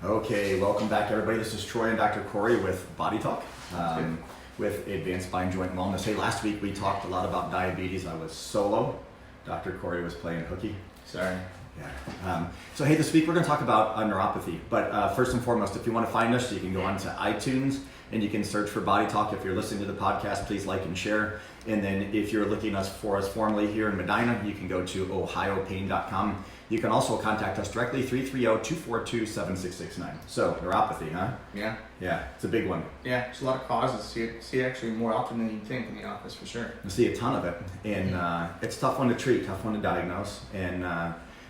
Okay, welcome back everybody. This is Troy and Dr. Cory with Body Talk, with Advanced Spine Joint Wellness. Hey, last week we talked a lot about diabetes. I was solo. Dr. Cory was playing hooky. Sorry. Yeah. So hey, this week we're going to talk about neuropathy. But first and foremost, if you want to find us, you can go onto iTunes and you can search for Body Talk. If you're listening to the podcast, please like and share. And then if you're looking for us formally here in Medina, you can go to ohiopain.com. You can also contact us directly, 330-242-7669. So, neuropathy, huh? Yeah. Yeah, it's a big one. Yeah, there's a lot of causes. See it actually more often than you think in the office, for sure. You see a ton of it. And it's a tough one to treat, tough one to diagnose. And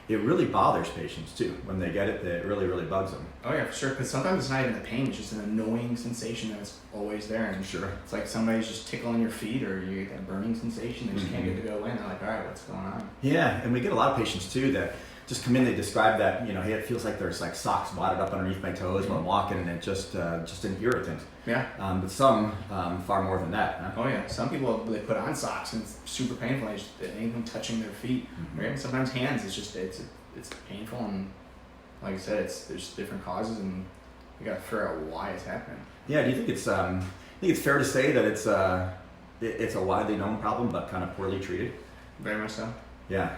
it really bothers patients, too. When they get it, it really, really bugs them. Oh, yeah, for sure. Because sometimes it's not even the pain. It's just an annoying sensation that's always there. And sure. It's like somebody's just tickling your feet or you get that burning sensation. They just can't get to go in. They're like, all right, what's going on? Yeah, and we get a lot of patients, too, that just come in, they describe that, hey, it feels like there's like socks wadded up underneath my toes when I'm walking, and it's just an irritant. Yeah. But some far more than that. Huh? Oh yeah. Some people, they put on socks and it's super painful. Anything touching their feet, right? Sometimes hands. It's painful, and like I said, there's different causes, and you got to figure out why it's happening. Yeah. Do you think it's fair to say that it's a widely known problem but kind of poorly treated? Very much so. Yeah.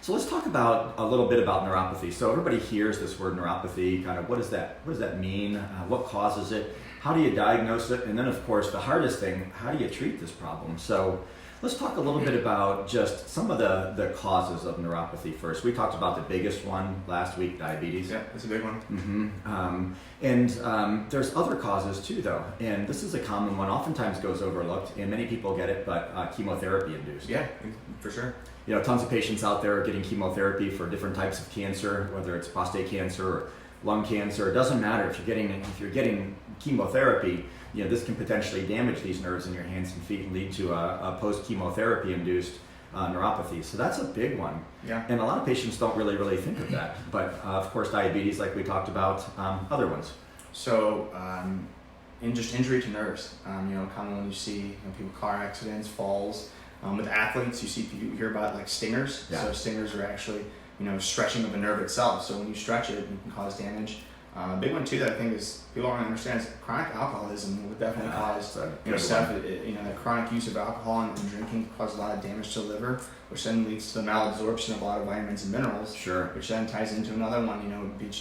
So let's talk about a little bit about neuropathy. So everybody hears this word neuropathy. Kind of what does that mean? What causes it? How do you diagnose it? And then, of course, the hardest thing: how do you treat this problem? So let's talk a little bit about just some of the causes of neuropathy first. We talked about the biggest one last week, diabetes. Yeah, that's a big one. And there's other causes too, though. And this is a common one. Oftentimes goes overlooked, and many people get it, but chemotherapy induced. Yeah, for sure. Tons of patients out there are getting chemotherapy for different types of cancer, whether it's prostate cancer or lung cancer. It doesn't matter if you're getting chemotherapy. This can potentially damage these nerves in your hands and feet and lead to a post-chemotherapy induced neuropathy. So that's a big one. Yeah. And a lot of patients don't really think of that. But of course, diabetes, like we talked about, other ones. So, just injury to nerves. Common when you see people, car accidents, falls. With athletes, you hear about like stingers. Yeah. So stingers are actually, stretching of the nerve itself. So when you stretch it, it can cause damage. Big one too that I think is people don't understand is chronic alcoholism would definitely cause stuff. That chronic use of alcohol and drinking causes a lot of damage to the liver, which then leads to the malabsorption of a lot of vitamins and minerals. Sure. Which then ties into another one.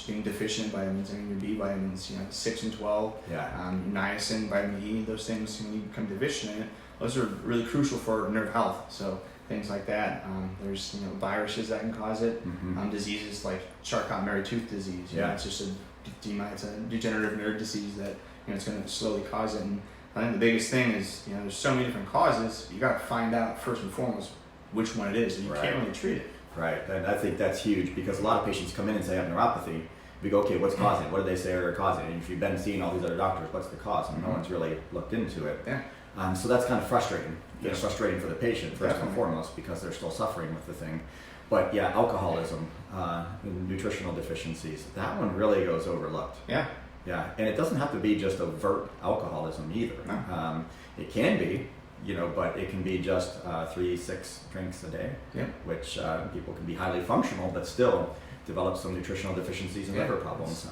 Being deficient in vitamins. Your B vitamins. 6 and 12. Yeah. Niacin, vitamin E. Those things when you become deficient in it, those are really crucial for nerve health. So things like that. There's viruses that can cause it. Diseases like Charcot-Marie Tooth disease. It's just it's a degenerative nerve disease that it's going to slowly cause it. And I think the biggest thing is there's so many different causes. You got to find out first and foremost which one it is, and you can't really treat it. Right, and I think that's huge because a lot of patients come in and say I have neuropathy. We go, okay, what's causing it? What do they say are causing it? And if you've been seeing all these other doctors, what's the cause? And no one's really looked into it. Yeah. So that's kind of frustrating. Yes. Frustrating for the patient first and foremost because they're still suffering with the thing. But yeah, alcoholism, nutritional deficiencies, that one really goes overlooked. Yeah. Yeah, and it doesn't have to be just overt alcoholism either. No. It can be, but it can be just 3-6 drinks a day, which people can be highly functional, but still develop some nutritional deficiencies and liver problems.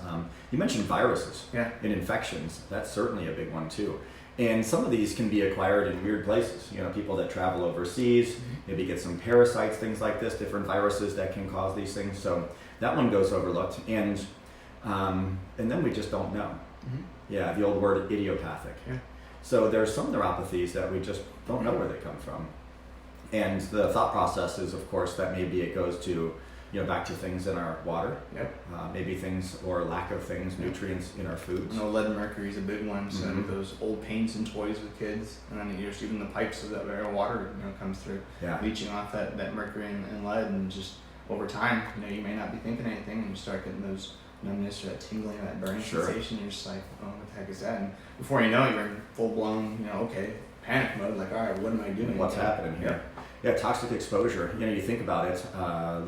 You mentioned viruses and infections. That's certainly a big one too. And some of these can be acquired in weird places. People that travel overseas, maybe get some parasites, things like this, different viruses that can cause these things. So that one goes overlooked. And then we just don't know. Yeah, the old word idiopathic. Yeah. So there's some neuropathies that we just don't know where they come from. And the thought process is, of course, that maybe it goes to back to things in our water, maybe things or lack of things, nutrients in our foods. Lead and mercury is a big one. So those old paints and toys with kids, and then even the pipes of that very water comes through, leaching off that mercury and lead, and just over time, you may not be thinking anything, and you start getting those numbness or that tingling, that burning sensation. You're just like, oh, what the heck is that? And before you know it, you're in full blown, panic mode. Like, all right, what am I doing? What's happening here? Yeah, toxic exposure. You think about it.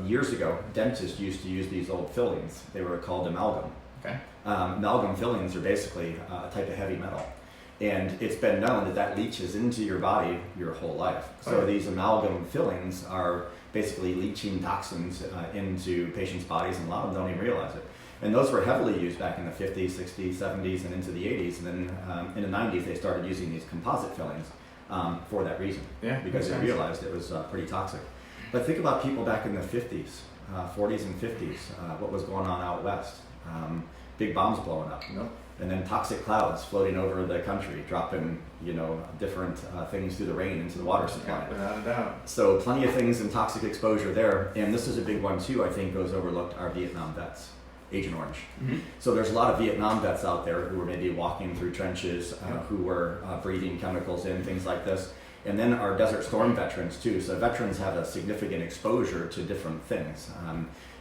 Years ago, dentists used to use these old fillings. They were called amalgam. Okay. Amalgam fillings are basically a type of heavy metal. And it's been known that leaches into your body your whole life. So these amalgam fillings are basically leaching toxins into patients' bodies, and a lot of them don't even realize it. And those were heavily used back in the 50s, 60s, 70s, and into the 80s. And then in the 90s, they started using these composite fillings for that reason, because they realized it was pretty toxic. But think about people back in the 50s, 40s and 50s, what was going on out west. Big bombs blowing up. And then toxic clouds floating over the country, dropping, different things through the rain into the water supply. Yeah, without a doubt. So plenty of things in toxic exposure there. And this is a big one too, I think goes overlooked, are Vietnam vets, Agent Orange. So there's a lot of Vietnam vets out there who were maybe walking through trenches, who were breathing chemicals in, things like this. And then our Desert Storm veterans too. So veterans have a significant exposure to different things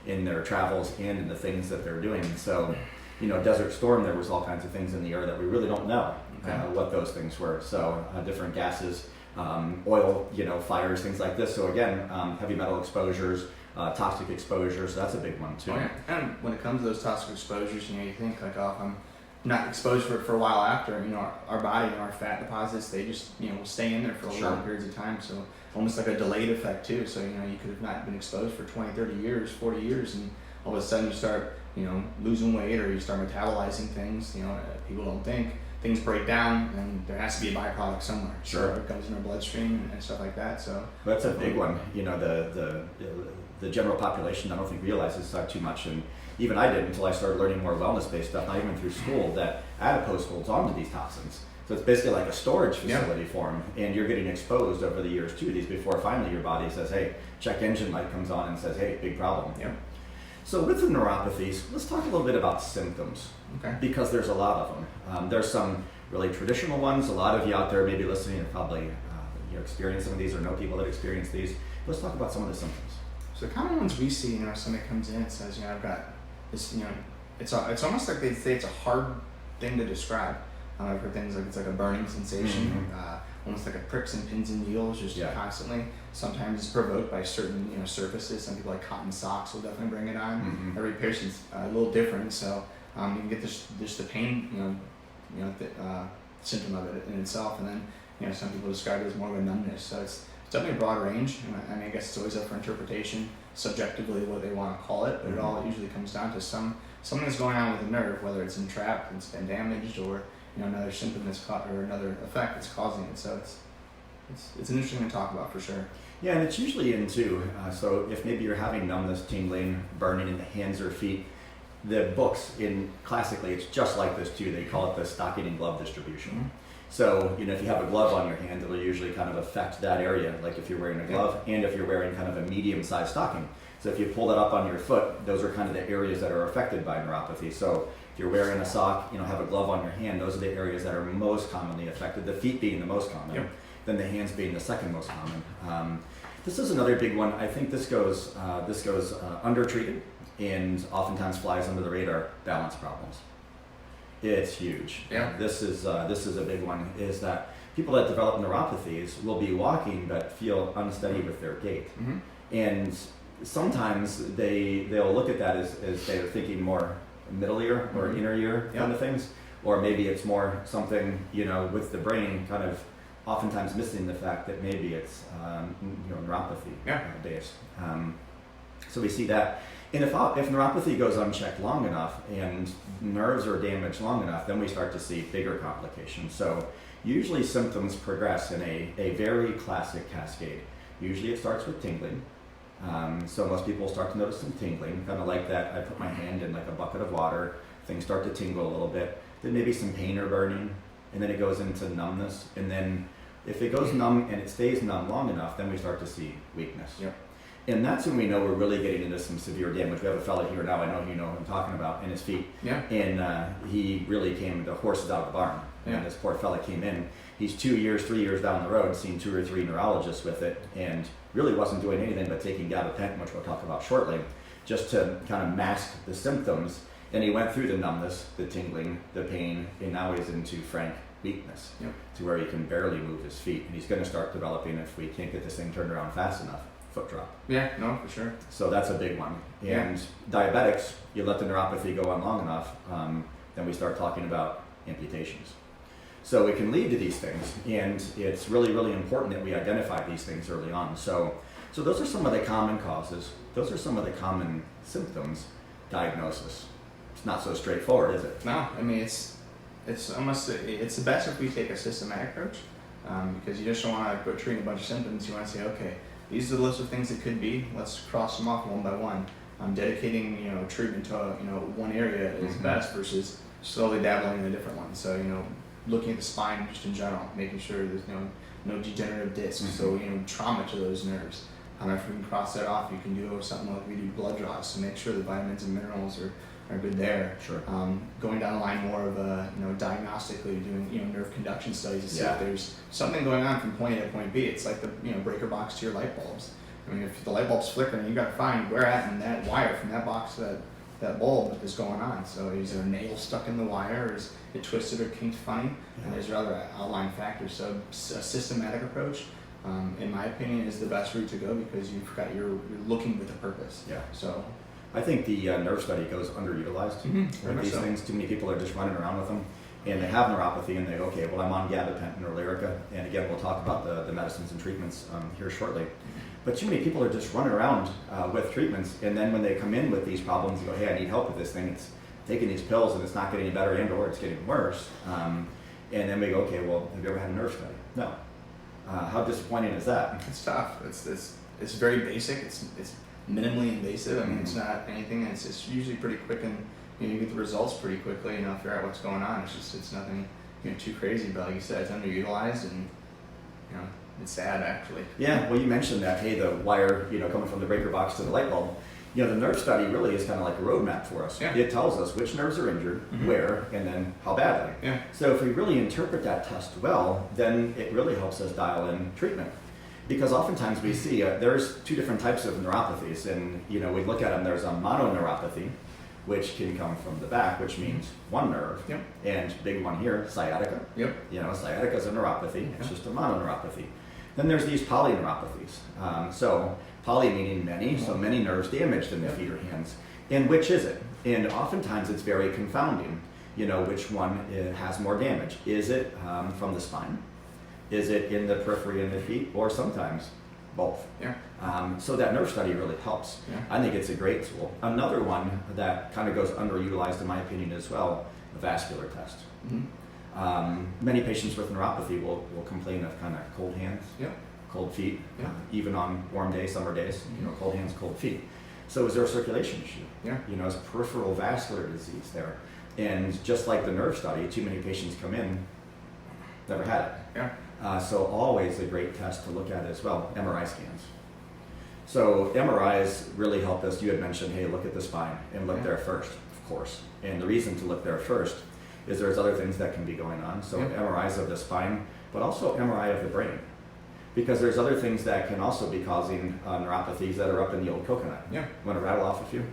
in their travels and in the things that they're doing. So, Desert Storm, there was all kinds of things in the air that we really don't know what those things were. So different gases, oil, fires, things like this. So again, heavy metal exposures, toxic exposures, that's a big one too. And when it comes to those toxic exposures, you think like, oh, if I'm not exposed for a while after, our body, our fat deposits, they just, will stay in there for long periods of time. So almost like a delayed effect too. So, you could have not been exposed for 20, 30 years, 40 years, and all of a sudden you start, losing weight, or you start metabolizing things, people don't think. Things break down, and there has to be a byproduct somewhere. So it comes in our bloodstream and stuff like that. So that's a big one. The general population, I don't think, realizes that too much. And even I didn't until I started learning more wellness-based stuff, not even through school, that adipose holds on to these toxins. So it's basically like a storage facility for them, and you're getting exposed over the years to these before finally your body says, hey, check engine light comes on and says, hey, big problem. So with the neuropathies, let's talk a little bit about symptoms, because there's a lot of them. There's some really traditional ones. A lot of you out there maybe listening have probably experienced some of these or know people that experience these. Let's talk about some of the symptoms. So the common ones we see, somebody comes in and says, I've got this, it's almost like they say it's a hard thing to describe. I've heard things like it's like a burning sensation, almost like a pricks and pins and needles, just constantly. Sometimes it's provoked by certain surfaces. Some people like cotton socks will definitely bring it on. Every patient's a little different, so you can get just the pain, the symptom of it in itself, and then some people describe it as more of a numbness. So it's definitely a broad range. I mean, I guess it's always up for interpretation, subjectively what they want to call it, but it all usually comes down to something that's going on with the nerve, whether it's entrapped, it's been damaged, or another symptom or another effect that's causing it. So it's interesting to talk about for sure. Yeah, and it's usually in two. So if maybe you're having numbness, tingling, burning in the hands or feet, the books classically it's just like this too. They call it the stocking and glove distribution. So if you have a glove on your hand, it'll usually kind of affect that area, like if you're wearing a glove, and if you're wearing kind of a medium-sized stocking. So if you pull that up on your foot, those are kind of the areas that are affected by neuropathy. So if you're wearing a sock, have a glove on your hand, those are the areas that are most commonly affected, the feet being the most common, then the hands being the second most common. This is another big one. I think this goes undertreated and oftentimes flies under the radar, balance problems. It's huge. This is a big one, is that people that develop neuropathies will be walking but feel unsteady with their gait. And sometimes they'll look at that as they're thinking more middle ear or inner ear kind of things, or maybe it's more something with the brain kind of oftentimes missing the fact that maybe it's neuropathy based. So we see that. And if neuropathy goes unchecked long enough and nerves are damaged long enough, then we start to see bigger complications. So usually symptoms progress in a very classic cascade. Usually it starts with tingling. So most people start to notice some tingling, kind of like that. I put my hand in like a bucket of water, things start to tingle a little bit. Then maybe some pain or burning, and then it goes into numbness. And then if it goes numb and it stays numb long enough, then we start to see weakness. And that's when we know we're really getting into some severe damage. We have a fella here now, I know you know what I'm talking about, in his feet. And he really came, the horse is out of the barn. And this poor fella came in. He's 2 years, 3 years down the road, seen 2 or 3 neurologists with it, and really wasn't doing anything but taking gabapentin, which we'll talk about shortly, just to kind of mask the symptoms. And he went through the numbness, the tingling, the pain, and now he's into frank weakness, to where he can barely move his feet. And he's going to start developing, if we can't get this thing turned around fast enough, foot drop. For sure. So that's a big one. And diabetics, you let the neuropathy go on long enough, then we start talking about amputations. So it can lead to these things, and it's really, really important that we identify these things early on. So those are some of the common causes. Those are some of the common symptoms. Diagnosis. it's not so straightforward, is it? No, I mean it's almost it's the best if we take a systematic approach, because you just don't want to go treating a bunch of symptoms. You want to say, okay, these are the list of things it could be. Let's cross them off one by one. Dedicating treatment to one area is best versus slowly dabbling in a different one. So looking at the spine just in general, making sure there's no degenerative discs. So trauma to those nerves. If we can cross that off, you can do something like we do blood draws to make sure the vitamins and minerals are good there. Sure. Going down the line more of diagnostically doing nerve conduction studies to see if there's something going on from point A to point B. It's like the breaker box to your light bulbs. I mean, if the light bulb's flickering, you got to find where at in that wire from that box to that bulb is going on. So is there a nail stuck in the wire, or is it twisted or kinked funny? And there's other outlying factors. So a systematic approach, in my opinion, is the best route to go because you're looking with a purpose. Yeah. So I think the nerve study goes underutilized. With these things, too many people are just running around with them, and they have neuropathy, and they go, okay, well, I'm on gabapentin or Lyrica, and again, we'll talk about the medicines and treatments here shortly. But too many people are just running around with treatments, and then when they come in with these problems, you go, hey, I need help with this thing. It's taking these pills, and it's not getting any better, and/or it's getting worse. And then we go, okay, well, have you ever had a nerve study? No. How disappointing is that? It's tough. It's very basic. It's minimally invasive. I mean, it's not anything. It's usually pretty quick, and you get the results pretty quickly. Figure out what's going on. It's nothing too crazy. But like you said, it's underutilized, and it's sad actually. Yeah. Well, you mentioned that. Hey, the wire, coming from the breaker box to the light bulb. The nerve study really is kind of like a roadmap for us. Yeah. It tells us which nerves are injured, where, and then how badly. Yeah. So if we really interpret that test well, then it really helps us dial in treatment. Because oftentimes we see there's two different types of neuropathies, and we look at them. There's a mononeuropathy, which can come from the back, which means one nerve, and big one here, sciatica. Yep. Sciatica is a neuropathy. It's just a mononeuropathy. Then there's these polyneuropathies. So poly meaning many, so many nerves damaged in the feet or hands. And which is it? And oftentimes it's very confounding. Which one has more damage? Is it from the spine? Is it in the periphery in the feet? Or sometimes both. Yeah. So that nerve study really helps. Yeah. I think it's a great tool. Another one that kind of goes underutilized in my opinion as well, a vascular test. Many patients with neuropathy will complain of kind of cold hands, cold feet, even on warm days, summer days, cold hands, cold feet. So is there a circulation issue? Yeah. Is peripheral vascular disease there? And just like the nerve study, too many patients come in, never had it. Yeah. So always a great test to look at as well, MRI scans. So MRIs really help us. You had mentioned, hey, look at the spine and look there first, of course. And the reason to look there first is there's other things that can be going on. So MRIs of the spine, but also MRI of the brain. Because there's other things that can also be causing neuropathies that are up in the old coconut. Yeah. Want to rattle off a few?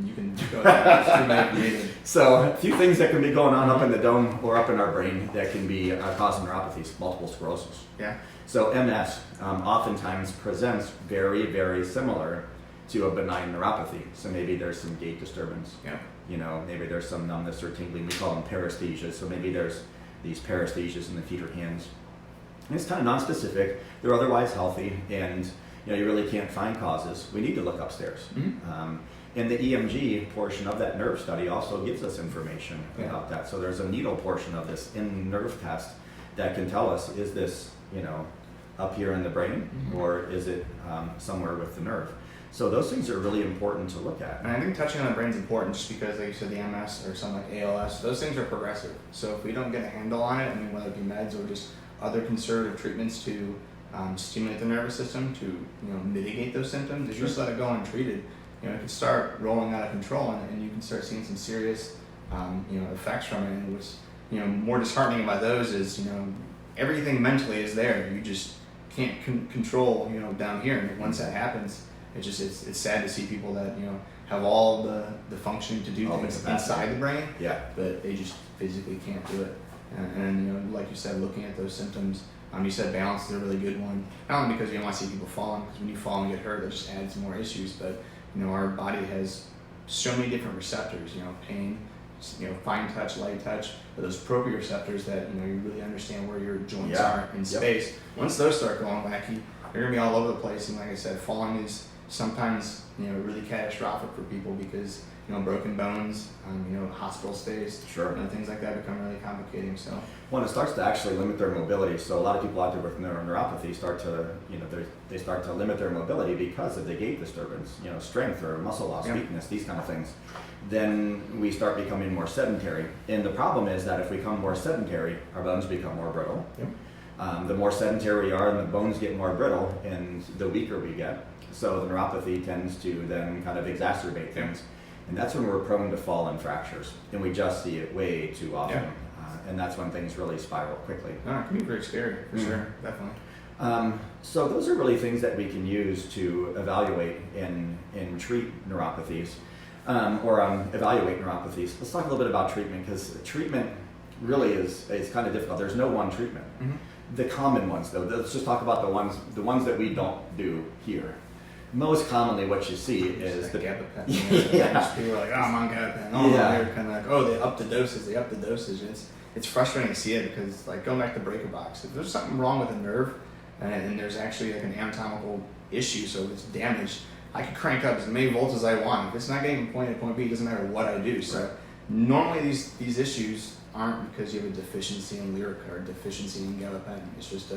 You can go ahead. So a few things that can be going on up in the dome or up in our brain that can be causing neuropathies, multiple sclerosis. Yeah. So MS oftentimes presents very, very similar to a benign neuropathy. So maybe there's some gait disturbance. Yeah. Maybe there's some numbness or tingling. We call them paresthesias. So maybe there's these paresthesias in the feet or hands. And it's kind of nonspecific. They're otherwise healthy, and you really can't find causes. We need to look upstairs. And the EMG portion of that nerve study also gives us information about that. So there's a needle portion of this in nerve test that can tell us, is this, up here in the brain, or is it somewhere with the nerve? So those things are really important to look at. And I think touching on the brain is important just because, like you said, the MS or something like ALS, those things are progressive. So if we don't get a handle on it, whether it be meds or just other conservative treatments to stimulate the nervous system to mitigate those symptoms, if you just let it go untreated, it can start rolling out of control, and you can start seeing some serious effects from it. And what's more disheartening about those is everything mentally is there. You just can't control down here, and once that happens, it's sad to see people that have all the functioning to do things inside the brain, but they just physically can't do it. And like you said, looking at those symptoms, you said balance is a really good one. Not only because you don't want to see people falling, because when you fall and get hurt, that just adds more issues. But our body has so many different receptors. Pain, fine touch, light touch, but those proprioceptors that you really understand where your joints are in space. Once those start going wacky, they're gonna be all over the place. And like I said, falling is sometimes really catastrophic for people because broken bones, hospital stays, Sure. Things like that become really complicating. So Well, it starts to actually limit their mobility. So a lot of people out there with neuropathy start to, they start to limit their mobility because of the gait disturbance, strength or muscle loss, weakness, these kind of things. Then we start becoming more sedentary. And the problem is that if we become more sedentary, our bones become more brittle. Yep. The more sedentary we are and the bones get more brittle and the weaker we get. So the neuropathy tends to then kind of exacerbate things. And that's when we're prone to fall and fractures. And we just see it way too often. And that's when things really spiral quickly. No, it can be very scary, for sure, definitely. So those are really things that we can use to evaluate and treat neuropathies, or evaluate neuropathies. Let's talk a little bit about treatment, because treatment really is kind of difficult. There's no one treatment. Mm-hmm. The common ones, though, let's just talk about the ones that we don't do here. Most commonly what you see is the gabapentin. People are like, I'm on gabapentin. They're kind of like, they up the dosage. It's frustrating to see it because, like, going back to breaker box, if there's something wrong with a nerve and there's actually like an anatomical issue, so it's damaged, I can crank up as many volts as I want. If it's not getting from point A to point B, it doesn't matter what I do. So normally these issues aren't because you have a deficiency in Lyrica or deficiency in gabapentin. It's just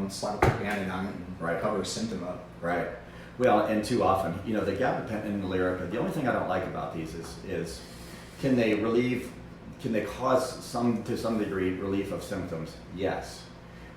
slap a Band-Aid on it and cover a symptom up. Right. Well, and too often, the gabapentin and the Lyrica, the only thing I don't like about these is can they cause to some degree relief of symptoms? Yes.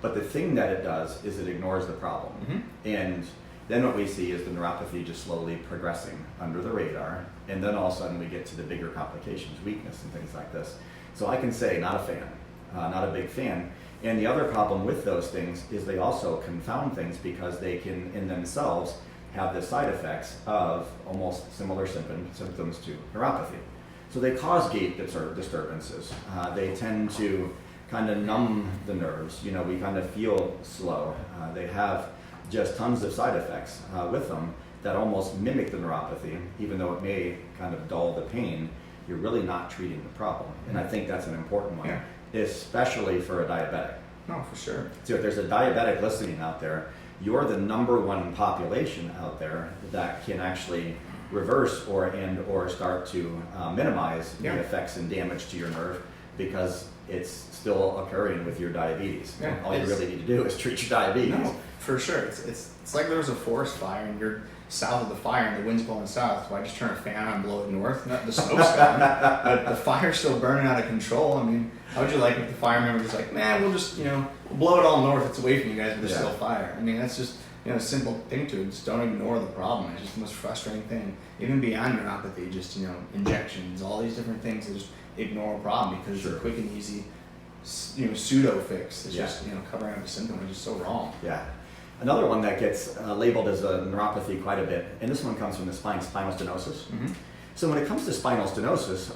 But the thing that it does is it ignores the problem. Mm-hmm. And then what we see is the neuropathy just slowly progressing under the radar, and then all of a sudden we get to the bigger complications, weakness and things like this. So I can say not a fan, not a big fan. And the other problem with those things is they also confound things because they can in themselves have the side effects of almost similar symptoms to neuropathy. So they cause gait disturbances. They tend to kind of numb the nerves. We kind of feel slow. They have just tons of side effects with them that almost mimic the neuropathy, even though it may kind of dull the pain. You're really not treating the problem. And I think that's an important one, especially for a diabetic. No, for sure. So if there's a diabetic listening out there, you're the number one population out there that can actually reverse or start to minimize the effects and damage to your nerve because it's still occurring with your diabetes. Yeah, all you really need to do is treat your diabetes. No, for sure. It's like there was a forest fire and you're south of the fire and the wind's blowing south. So I just turn a fan on and blow it north. The smoke's gone, but the fire's still burning out of control. I mean, how would you like if the firemen were just like, man, we'll just we'll blow it all north. It's away from you guys, but there's still fire. I mean, that's just a simple thing to it. Just don't ignore the problem. It's just the most frustrating thing. Even beyond neuropathy, just injections, all these different things. They just ignore a problem because it's a quick and easy pseudo fix. It's just covering up a symptom, which is so wrong. Yeah. Another one that gets labeled as a neuropathy quite a bit, and this one comes from the spinal stenosis. Mm-hmm. So when it comes to spinal stenosis,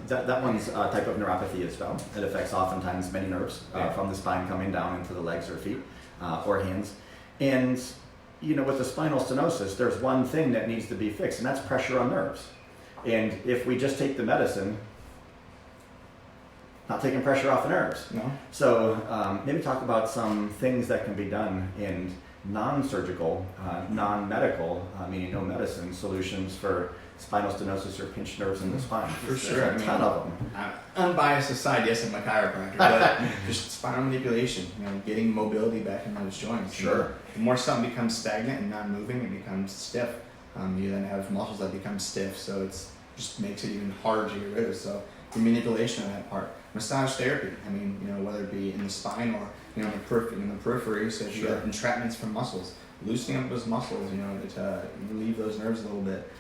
that one's a type of neuropathy as well. It affects oftentimes many nerves from the spine coming down into the legs or feet or hands. And with the spinal stenosis, there's one thing that needs to be fixed, and that's pressure on nerves. And if we just take the medicine, not taking pressure off the nerves. No. So maybe talk about some things that can be done in non-surgical, non-medical, meaning no medicine, solutions for spinal stenosis or pinched nerves in the spine. For sure. There's a ton of them. Unbiased aside, yes, I'm a chiropractor, but just spinal manipulation, getting mobility back in those joints. Sure. The more something becomes stagnant and non-moving, it becomes stiff. You then have muscles that become stiff, so it just makes it even harder to get rid of. So the manipulation of that part. Massage therapy, whether it be in the spine or in the periphery, so if you have entrapments from muscles, loosening up those muscles, to relieve those nerves a little bit.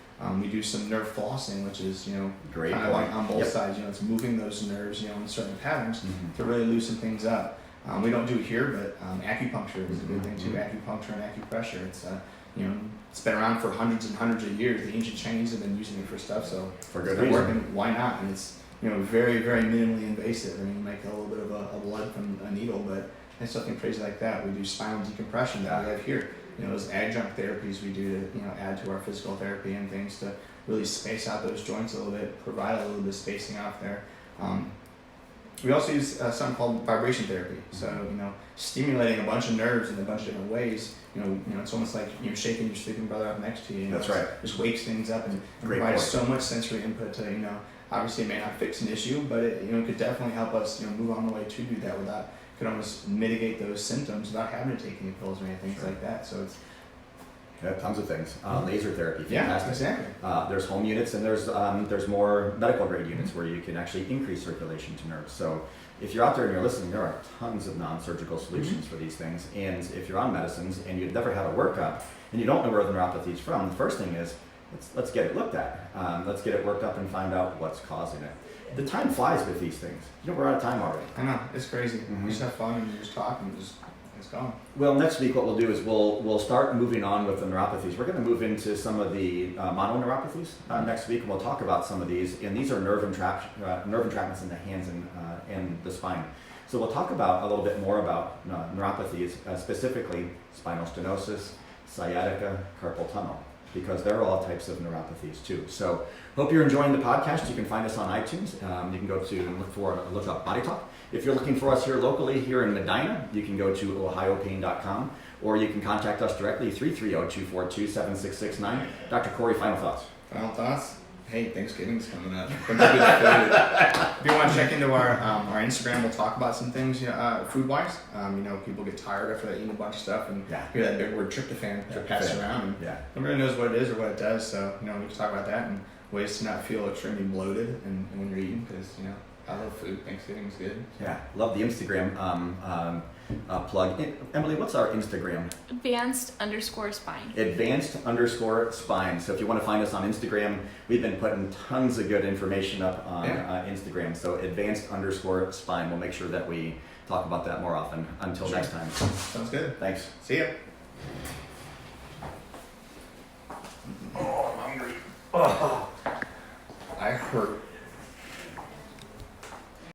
We do some nerve flossing, which is great kind of like on both sides. It's moving those nerves in certain patterns to really loosen things up. We don't do it here, but acupuncture is a good thing too. Acupuncture and acupressure. It's it's been around for hundreds and hundreds of years. The ancient Chinese have been using it for stuff, so for good reason. Working. Why not? And it's very, very minimally invasive. You make a little bit of a blood from a needle, but it's nothing crazy like that. We do spinal decompression that we have here. Those adjunct therapies we do to add to our physical therapy and things to really space out those joints a little bit, provide a little bit of spacing off there. We also use something called vibration therapy. So, stimulating a bunch of nerves in a bunch of different ways. It's almost like shaking your sleeping brother up next to you. That's right. Just wakes things up and provides so much sensory input to, obviously it may not fix an issue, but it, could definitely help us, move on the way to do that without, could almost mitigate those symptoms without having to take any pills or anything like that. So it's, tons of things. Laser therapy, fantastic. Exactly. There's home units, and there's more medical grade units where you can actually increase circulation to nerves. So if you're out there and you're listening, there are tons of non-surgical solutions for these things. And if you're on medicines and you've never had a workup and you don't know where the neuropathy is from, the first thing is let's get it looked at. Let's get it worked up and find out what's causing it. The time flies with these things. We're out of time already. I know, it's crazy. You just have fun and you just talk and it's gone. Well, next week what we'll do is we'll start moving on with the neuropathies. We're going to move into some of the mononeuropathies next week, and we'll talk about some of these. And these are nerve entrapments in the hands and the spine. So we'll talk about a little bit more about neuropathies, specifically spinal stenosis, sciatica, carpal tunnel, because there are all types of neuropathies too. So hope you're enjoying the podcast. You can find us on iTunes. You can go to look up Body Talk. If you're looking for us here locally, here in Medina, you can go to ohiopain.com, or you can contact us directly, 330-242-7669. Dr. Cory, final thoughts? Final thoughts? Hey, Thanksgiving's coming up. If you want to check into our Instagram, we'll talk about some things food-wise. People get tired after eating a bunch of stuff and hear that big word tryptophan passed around. And nobody knows what it is or what it does, so we can talk about that and ways to not feel extremely bloated and when you're eating, because I love food. Thanksgiving's good. Yeah, love the Instagram plug. Emily, what's our Instagram? Advanced_spine. Advanced_spine. So if you want to find us on Instagram, we've been putting tons of good information up on Instagram. So advanced_spine. We'll make sure that we talk about that more often. Until next time. Sounds good. Thanks. See ya. Oh, I'm hungry. Oh. I hurt.